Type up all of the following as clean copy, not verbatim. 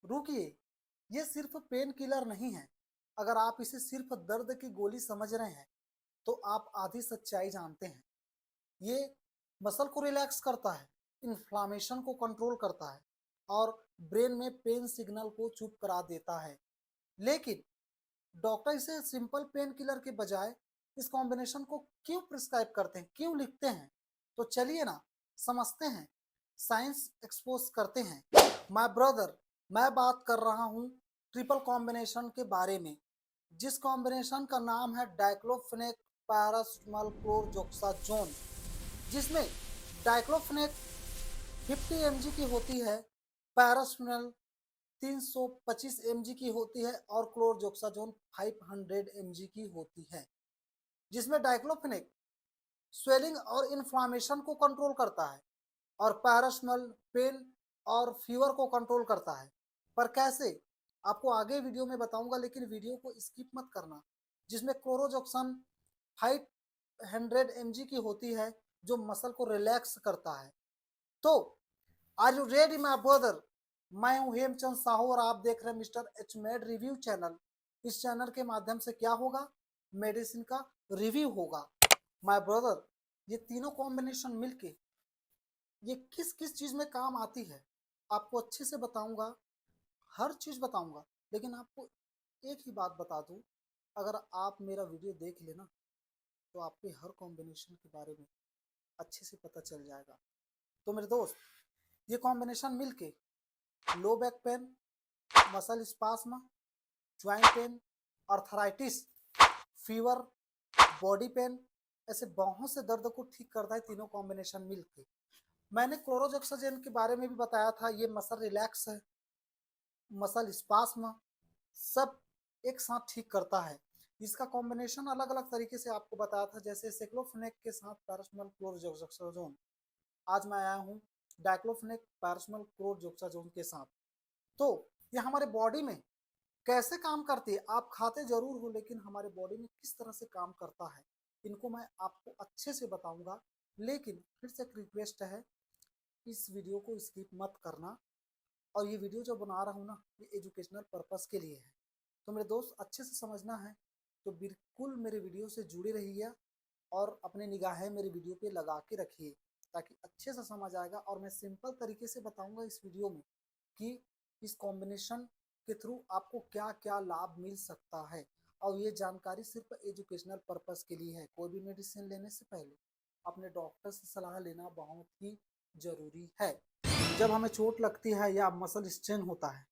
रुकिए, ये सिर्फ पेन किलर नहीं है। अगर आप इसे सिर्फ दर्द की गोली समझ रहे हैं तो आप आधी सच्चाई जानते हैं। ये मसल को रिलैक्स करता है, इन्फ्लामेशन को कंट्रोल करता है और ब्रेन में पेन सिग्नल को चुप करा देता है। लेकिन डॉक्टर इसे सिंपल पेन किलर के बजाय इस कॉम्बिनेशन को क्यों प्रिस्क्राइब करते हैं, क्यों लिखते हैं? तो चलिए ना समझते हैं, साइंस एक्सपोज करते हैं। माय ब्रदर, मैं बात कर रहा हूँ ट्रिपल कॉम्बिनेशन के बारे में, जिस कॉम्बिनेशन का नाम है डाइक्लोफेनेक पैरासिटामोल क्लोरजोक्साजोन, जिसमें डाइक्लोफेनेक 50 mg की होती है, पैरासिटामोल 325 mg की होती है और क्लोरजोक्साजोन 500 mg की होती है। जिसमें डाइक्लोफेनेक स्वेलिंग और इन्फ्लामेशन को कंट्रोल करता है और पैरासिटामोल पेन और फीवर को कंट्रोल करता है। पर कैसे, आपको आगे वीडियो में बताऊंगा, लेकिन वीडियो को स्किप मत करना। जिसमें क्लोरोजोक्सन 500 mg की होती है, जो मसल को रिलैक्स करता है। तो are you ready my brother? मैं हूं हेमचंद साहू और आप देख रहे हैं मिस्टर एचमेड रिव्यू चैनल। इस चैनल के माध्यम से क्या होगा? मेडिसिन का रिव्यू होगा। माय ब्रदर, ये तीनों कॉम्बिनेशन मिलके ये किस किस चीज में काम आती है आपको अच्छे से बताऊंगा, हर चीज बताऊंगा। लेकिन आपको एक ही बात बता दूं, अगर आप मेरा वीडियो देख लेना तो आपको हर कॉम्बिनेशन के बारे में अच्छे से पता चल जाएगा। तो मेरे दोस्त, ये कॉम्बिनेशन मिलके low back pain, muscle spasm, joint pain, arthritis, fever, body pain, ऐसे बहुत से दर्द को ठीक करता है तीनों कॉम्बिनेशन मिलके। मैंने क्लोरोजोक्साजोन के बारे में भी बताया था, ये मसल रिलैक्स है, मसल स्पास्म सब एक साथ ठीक करता है। इसका कॉम्बिनेशन अलग अलग तरीके से आपको बताया था, जैसे सेक्लोफेनेक के साथ पैरासिटामोल क्लोरजोक्साजोन। आज मैं आया हूँ डाइक्लोफेनेक पैरासिटामोल क्लोरजोक्साजोन के साथ। तो ये हमारे बॉडी में कैसे काम करती है, आप खाते जरूर हो लेकिन हमारे बॉडी में किस तरह से काम करता है, इनको मैं आपको अच्छे से बताऊंगा। लेकिन फिर से एक रिक्वेस्ट है, इस वीडियो को स्किप मत करना। और ये वीडियो जो बना रहा हूँ ना, ये एजुकेशनल पर्पस के लिए है। तो मेरे दोस्त, अच्छे से समझना है तो बिल्कुल मेरे वीडियो से जुड़े रहिए और अपने निगाहें मेरे वीडियो पे लगा के रखिए, ताकि अच्छे से समझ आएगा। और मैं सिंपल तरीके से बताऊंगा इस वीडियो में कि इस कॉम्बिनेशन के थ्रू आपको क्या क्या लाभ मिल सकता है। और ये जानकारी सिर्फ एजुकेशनल पर्पस के लिए है। कोई भी मेडिसिन लेने से पहले अपने डॉक्टर से सलाह लेना बहुत ही जरूरी है। जब हमें चोट लगती है या मसल स्ट्रेन होता है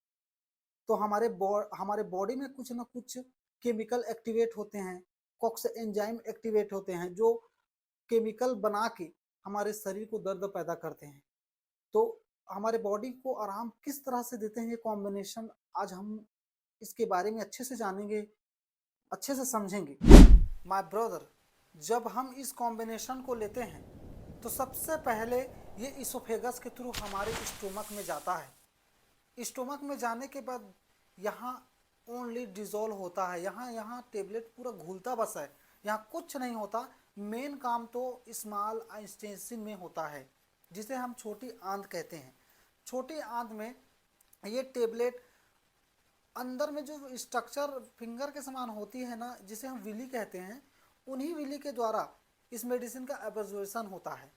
तो हमारे बॉडी में कुछ ना कुछ केमिकल एक्टिवेट होते हैं, कॉक्स एंजाइम एक्टिवेट होते हैं, जो केमिकल बना के हमारे शरीर को दर्द पैदा करते हैं। तो हमारे बॉडी को आराम किस तरह से देते हैं ये कॉम्बिनेशन, आज हम इसके बारे में अच्छे से जानेंगे, अच्छे से समझेंगे। माय ब्रदर, जब हम इस कॉम्बिनेशन को लेते हैं तो सबसे पहले ये इसोफेगस के थ्रू हमारे स्टोमक में जाता है। स्टोमक में जाने के बाद यहाँ ओनली डिजोल्व होता है, यहाँ टेबलेट पूरा घुलता बस है, यहाँ कुछ नहीं होता। मेन काम तो स्मॉल इंटेस्टाइन में होता है, जिसे हम छोटी आंत कहते हैं। छोटी आंत में ये टेबलेट अंदर में जो स्ट्रक्चर फिंगर के समान होती है ना, जिसे हम विली कहते हैं, उन्हीं विली के द्वारा इस मेडिसिन का एब्जॉर्प्शन होता है।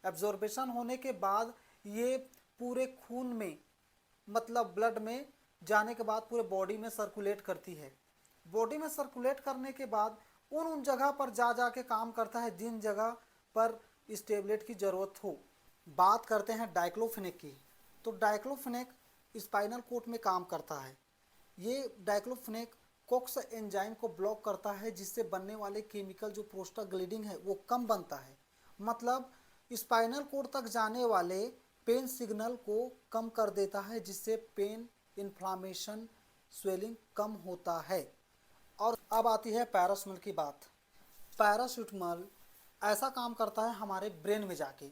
एब्जॉर्प्शन होने के बाद ये पूरे खून में, मतलब ब्लड में जाने के बाद पूरे बॉडी में सर्कुलेट करती है। बॉडी में सर्कुलेट करने के बाद उन जगह पर जा के काम करता है जिन जगह पर इस टेबलेट की ज़रूरत हो। बात करते हैं डाइक्लोफेनेक की। तो डाइक्लोफेनेक स्पाइनल कोर्ड में काम करता है। ये डाइक्लोफेनेक कॉक्स एंजाइम को ब्लॉक करता है, जिससे बनने वाले केमिकल जो प्रोस्टाग्लैंडिन है वो कम बनता है। मतलब स्पाइनल कोर्ड तक जाने वाले पेन सिग्नल को कम कर देता है, जिससे पेन, इन्फ्लामेशन, स्वेलिंग कम होता है। और अब आती है पैरासिटामोल की बात। पैरासिटामोल ऐसा काम करता है हमारे ब्रेन में जाके,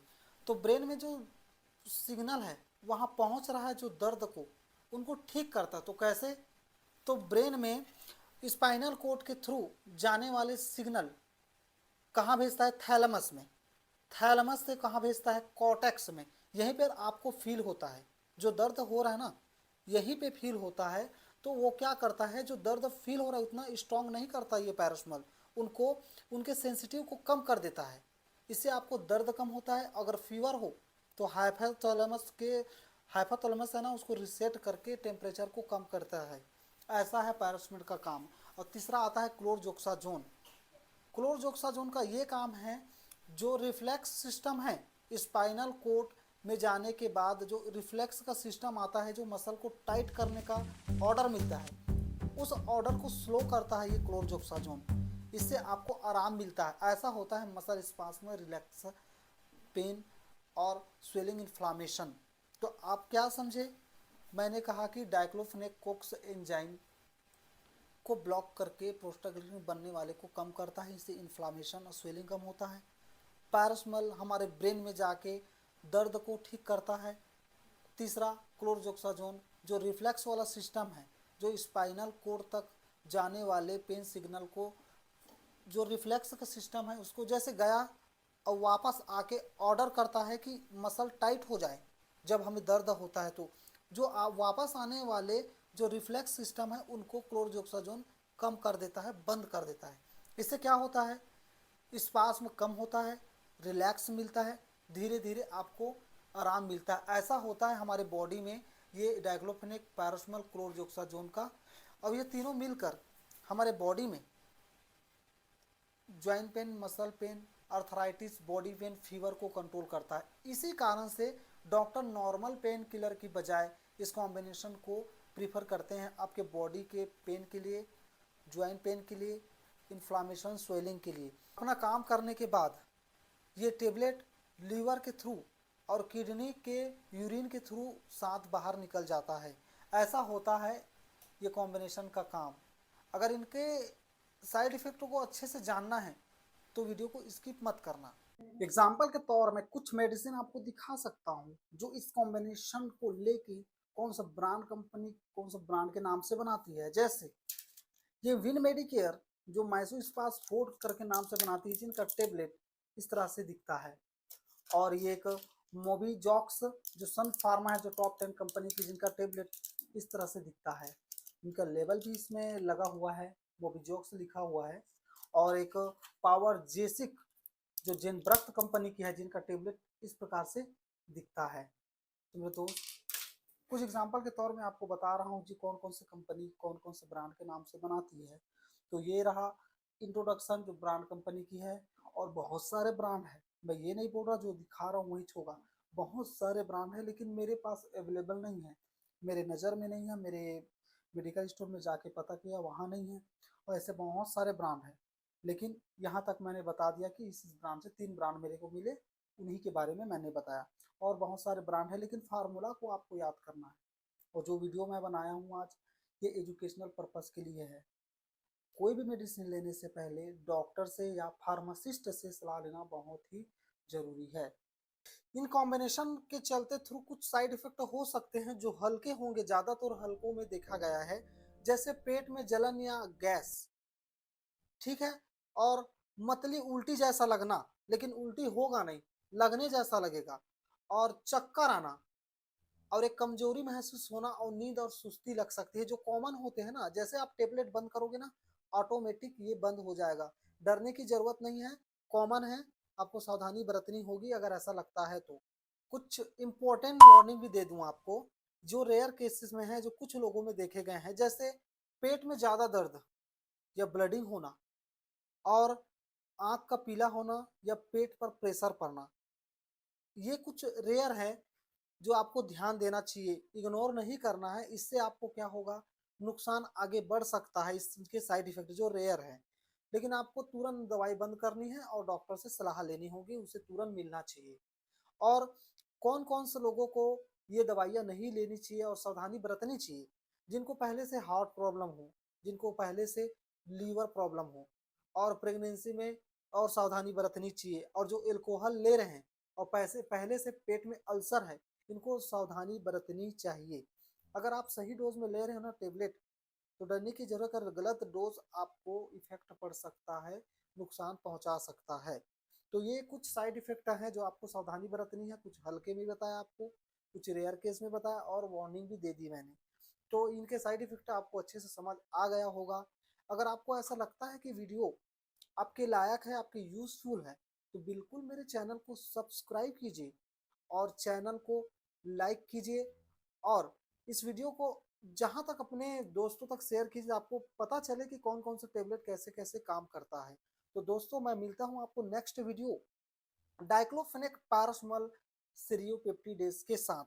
तो ब्रेन में जो सिग्नल है वहाँ पहुँच रहा है जो दर्द को, उनको ठीक करता है। तो कैसे? तो ब्रेन में स्पाइनल कोर्ड के थ्रू जाने वाले सिग्नल कहाँ भेजता है? थैलेमस में। थैलेमस से कहाँ भेजता है? कॉर्टेक्स में। यहीं पर आपको फील होता है जो दर्द हो रहा है ना, यहीं पे फील होता है, तो वो क्या करता है, जो दर्द फील हो रहा है उतना स्ट्रांग नहीं करता ये पैरासिटामॉल, उनको उनके सेंसिटिव को कम कर देता है। इससे आपको दर्द कम होता है। अगर फीवर हो तो हाइपोथैलेमस है ना, उसको रिसेट करके टेम्परेचर को कम करता है। ऐसा है पैरासिटामॉल का काम। और तीसरा आता है क्लोरजोक्साजोन। क्लोरजोक्साजोन का ये काम है, जो रिफ्लेक्स सिस्टम है स्पाइनल कोड में जाने के बाद जो रिफ्लेक्स का सिस्टम आता है, जो मसल को टाइट करने का ऑर्डर मिलता है, उस ऑर्डर को स्लो करता है ये क्लोरजोक्साजोन। इससे आपको आराम मिलता है। ऐसा होता है मसल स्पास में रिलैक्स, पेन और स्वेलिंग, इन्फ्लामेशन। तो आप क्या समझे? मैंने कहा कि डाइक्लोफेनेक कोक्स एंजाइम को ब्लॉक करके प्रोस्टाग्लैंडिन बनने वाले को कम करता है। इससे इन्फ्लामेशन और स्वेलिंग कम होता है। पैरासिटामॉल हमारे ब्रेन में जाके दर्द को ठीक करता है। तीसरा क्लोरजोक्साजोन जो रिफ्लेक्स वाला सिस्टम है, जो स्पाइनल कोड तक जाने वाले पेन सिग्नल को, जो रिफ्लेक्स का सिस्टम है उसको जैसे गया और वापस आके ऑर्डर करता है कि मसल टाइट हो जाए जब हमें दर्द होता है, तो जो वापस आने वाले जो रिफ्लेक्स सिस्टम है उनको क्लोरजोक्साजोन कम कर देता है, बंद कर देता है। इससे क्या होता है, स्पास्म कम होता है, रिलैक्स मिलता है, धीरे धीरे आपको आराम मिलता है। ऐसा होता है हमारे बॉडी में ये डाइक्लोफेनेक, पैरासिटामॉल, क्लोरजोक्साजोन का। अब ये तीनों मिलकर हमारे बॉडी में joint pain, muscle pain, arthritis, body pain, fever को कंट्रोल करता है। इसी कारण से डॉक्टर नॉर्मल पेन किलर की बजाय इस कॉम्बिनेशन को प्रीफर करते हैं आपके बॉडी के पेन के लिए, ज्वाइंट पेन के लिए, इन्फ्लामेशन, स्वेलिंग के लिए। अपना काम करने के बाद ये टेबलेट लीवर के थ्रू और किडनी के यूरिन के थ्रू साथ बाहर निकल जाता है। ऐसा होता है ये कॉम्बिनेशन का काम। अगर इनके साइड इफेक्ट को अच्छे से जानना है तो वीडियो को स्किप मत करना। एग्जाम्पल के तौर में कुछ मेडिसिन आपको दिखा सकता हूँ जो इस कॉम्बिनेशन को लेके कौन सा ब्रांड कंपनी कौन सा ब्रांड के नाम से बनाती है। जैसे ये विन मेडिकेयर जो मैसो स्पास फोर्ड करके नाम से बनाती है, जिनका टेबलेट इस तरह से दिखता है। और ये एक मोबीजॉक्स जो सन फार्मा है, जो टॉप 10 कंपनी की, जिनका टेबलेट इस तरह से दिखता है। इनका लेबल भी इसमें लगा हुआ है, मोबीजॉक्स लिखा हुआ है। और एक पावर जेसिक जो जेनब्रक्त कंपनी की है, जिनका टेबलेट इस प्रकार से दिखता है। तो मेरे दोस्त कुछ एग्जांपल के तौर में आपको बता रहा हूँ जी कौन कौन से कंपनी कौन कौन से ब्रांड के नाम से बनाती है। तो ये रहा इंट्रोडक्शन जो ब्रांड कंपनी की है। और बहुत सारे ब्रांड है, मैं ये नहीं बोल रहा जो दिखा रहा हूँ वही होगा, बहुत सारे ब्रांड है, लेकिन मेरे पास अवेलेबल नहीं है, मेरे नज़र में नहीं है, मेरे मेडिकल स्टोर में जाके पता किया वहाँ नहीं है। और ऐसे बहुत सारे ब्रांड है, लेकिन यहाँ तक मैंने बता दिया कि इस ब्रांड से 3 ब्रांड मेरे को मिले, उन्हीं के बारे में मैंने बताया। और बहुत सारे ब्रांड है, लेकिन फार्मूला को आपको याद करना है। और जो वीडियो मैं बनाया हूँ आज, ये एजुकेशनल पर्पस के लिए है। कोई भी मेडिसिन लेने से पहले डॉक्टर से या फार्मासिस्ट से सलाह लेना बहुत ही जरूरी है। इन कॉम्बिनेशन के चलते थ्रू कुछ साइड इफेक्ट हो सकते हैं जो हल्के होंगे, ज्यादातर हल्कों में देखा गया है, जैसे पेट में जलन या गैस, ठीक है, और मतली उल्टी जैसा लगना, लेकिन उल्टी होगा नहीं, लगने जैसा लगेगा, और चक्कर आना, और एक कमजोरी महसूस होना, और नींद और सुस्ती लग सकती है, जो कॉमन होते हैं ना। जैसे आप टेबलेट बंद करोगे ना, ऑटोमेटिक ये बंद हो जाएगा, डरने की जरूरत नहीं है, कॉमन है। आपको सावधानी बरतनी होगी अगर ऐसा लगता है तो। कुछ इंपॉर्टेंट वार्निंग भी दे दूं आपको, जो रेयर केसेस में है, जो कुछ लोगों में देखे गए हैं। जैसे पेट में ज्यादा दर्द या ब्लडिंग होना, और आंख का पीला होना, या पेट पर प्रेशर पड़ना, ये कुछ रेयर है जो आपको ध्यान देना चाहिए, इग्नोर नहीं करना है। इससे आपको क्या होगा, नुकसान आगे बढ़ सकता है, इसके साइड इफेक्ट जो रेयर है। लेकिन आपको तुरंत दवाई बंद करनी है और डॉक्टर से सलाह लेनी होगी, उसे तुरंत मिलना चाहिए। और कौन कौन से लोगों को ये दवाइयाँ नहीं लेनी चाहिए और सावधानी बरतनी चाहिए, जिनको पहले से हार्ट प्रॉब्लम हो, जिनको पहले से लीवर प्रॉब्लम हो, और प्रेगनेंसी में और सावधानी बरतनी चाहिए। और जो एल्कोहल ले रहे हैं और पैसे पहले से पेट में अल्सर है, इनको सावधानी बरतनी चाहिए। अगर आप सही डोज में ले रहे हो ना टेबलेट, तो डरने की जरूरत, अगर गलत डोज आपको इफेक्ट पड़ सकता है, नुकसान पहुंचा सकता है। तो ये कुछ साइड इफेक्ट है जो आपको सावधानी बरतनी है। कुछ हल्के में बताया आपको, कुछ रेयर केस में बताया, और वार्निंग भी दे दी मैंने। तो इनके साइड इफेक्ट आपको अच्छे से समझ आ गया होगा। अगर आपको ऐसा लगता है कि वीडियो आपके लायक है, आपके यूजफुल है, तो बिल्कुल मेरे चैनल को सब्सक्राइब कीजिए और चैनल को लाइक कीजिए और इस वीडियो को जहां तक अपने दोस्तों तक शेयर कीजिए, आपको पता चले कि कौन कौन सा टेबलेट कैसे कैसे काम करता है। तो दोस्तों मैं मिलता हूं आपको नेक्स्ट वीडियो डाइक्लोफेनेक पैरासिटामोल सीरियोपेप्टिडेज के साथ।